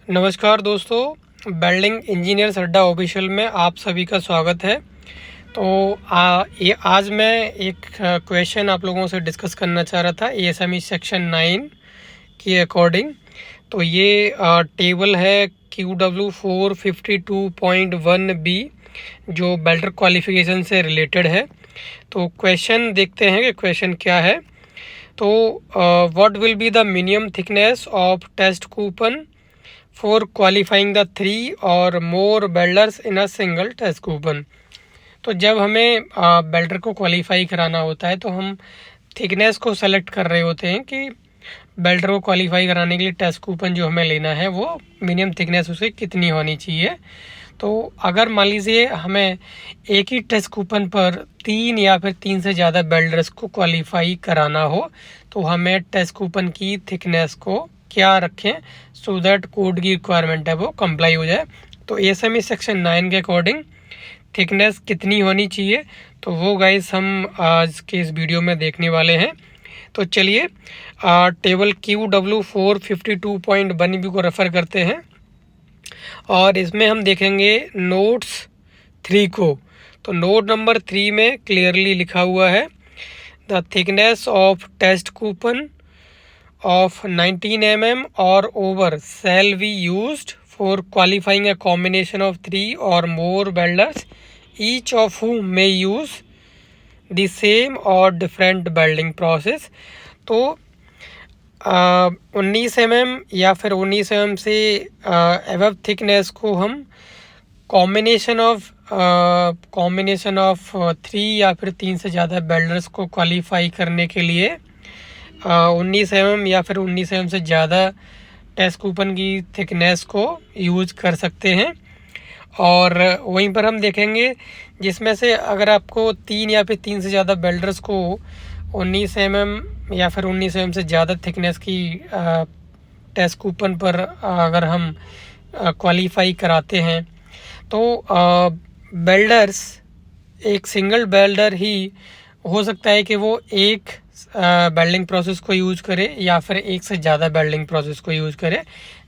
नमस्कार दोस्तों, welding engineers अड्डा ऑफिशियल में आप सभी का स्वागत है। तो ये आज मैं एक क्वेश्चन आप लोगों से डिस्कस करना चाह रहा था एएसएमई सेक्शन 9 के अकॉर्डिंग। तो ये टेबल है QW452.1B जो बेल्डर क्वालिफिकेशन से रिलेटेड है। तो क्वेश्चन देखते हैं कि क्वेश्चन क्या है। तो what will be the minimum thickness of test coupon for qualifying the 3 or more welders in a single test coupon. तो जब हमें बेल्डर को क्वालिफाई कराना होता है तो हम थिकनेस को सेलेक्ट कर रहे होते हैं कि बेल्डर को क्वालिफाई कराने के लिए टेस्ट कूपन जो हमें लेना है वो मिनिमम थिकनेस उसे कितनी होनी चाहिए। तो अगर मान लीजिए हमें एक ही टेस्ट कूपन पर 3 या फिर 3 से ज़्यादा बेल्डर्स को क्वालिफाई कराना हो तो हमें टेस्ट कूपन की थिकनेस को क्या रखें सो दैट कोड की रिक्वायरमेंट है वो कंप्लाई हो जाए। तो एएसएमई सेक्शन 9 के अकॉर्डिंग थिकनेस कितनी होनी चाहिए तो वो गाइस हम आज के इस वीडियो में देखने वाले हैं। तो चलिए टेबल QW452.1B को रेफ़र करते हैं और इसमें हम देखेंगे नोट्स 3 को। तो नोट नंबर 3 में क्लियरली लिखा हुआ है the thickness of test coupon of 19 mm or over shall be used for qualifying a combination of 3 or more welders, each of whom may use the same or different welding process। तो 19 mm या फिर 19 mm से above thickness को हम combination of 3 या फिर 3 से ज़्यादा वेल्डर्स को क्वालिफाई करने के लिए 19 mm या फिर 19 mm से ज़्यादा टेस्ट कूपन की थिकनेस को यूज़ कर सकते हैं। और वहीं पर हम देखेंगे जिसमें से अगर आपको 3 या फिर 3 से ज़्यादा बेल्डर्स को 19 mm या फिर 19 mm से ज़्यादा थिकनेस की टेस्ट कूपन पर अगर हम क्वालिफाई कराते हैं तो बेल्डर्स एक सिंगल बेल्डर ही हो सकता है कि वो एक बेल्डिंग प्रोसेस को यूज़ करे या फिर एक से ज़्यादा बेल्डिंग प्रोसेस को यूज़ करे।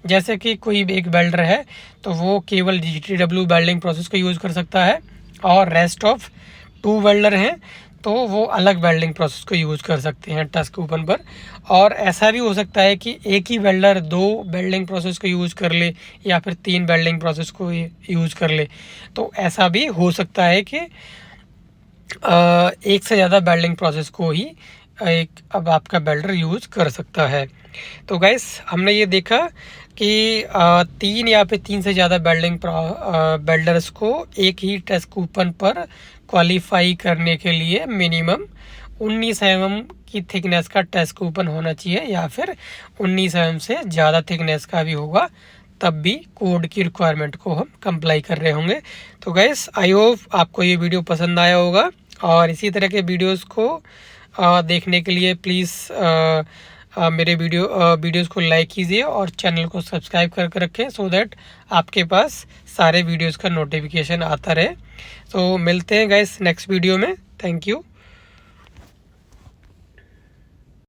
जैसे कि कोई एक बेल्डर है तो वो केवल GTW बेल्डिंग प्रोसेस को यूज़ कर सकता है और रेस्ट ऑफ 2 वेल्डर हैं तो वो अलग वेल्डिंग प्रोसेस को यूज़ कर सकते हैं टेस्ट कूपन पर। और ऐसा भी हो सकता है कि एक ही वेल्डर 2 वेल्डिंग प्रोसेस को यूज़ कर ले या फिर 3 वेल्डिंग प्रोसेस को यूज़ कर ले। तो ऐसा भी हो सकता है कि एक से ज़्यादा वेल्डिंग प्रोसेस को ही अब आपका बेल्डर यूज़ कर सकता है। तो गाइस हमने ये देखा कि 3 या फिर 3 से ज़्यादा बेल्डर्स को एक ही टेस्ट कूपन पर क्वालिफाई करने के लिए मिनिमम 19 mm की थिकनेस का टेस्ट कूपन होना चाहिए या फिर 19 mm से ज़्यादा थिकनेस का भी होगा तब भी कोड की रिक्वायरमेंट को हम कंप्लाई कर रहे होंगे। तो गाइस आई होप आपको ये वीडियो पसंद आया होगा और इसी तरह के वीडियोस को देखने के लिए प्लीज़ मेरे वीडियोस को लाइक कीजिए और चैनल को सब्सक्राइब करके रखें सो दैट आपके पास सारे वीडियोस का नोटिफिकेशन आता रहे। तो मिलते हैं गाइस नेक्स्ट वीडियो में। Thank you.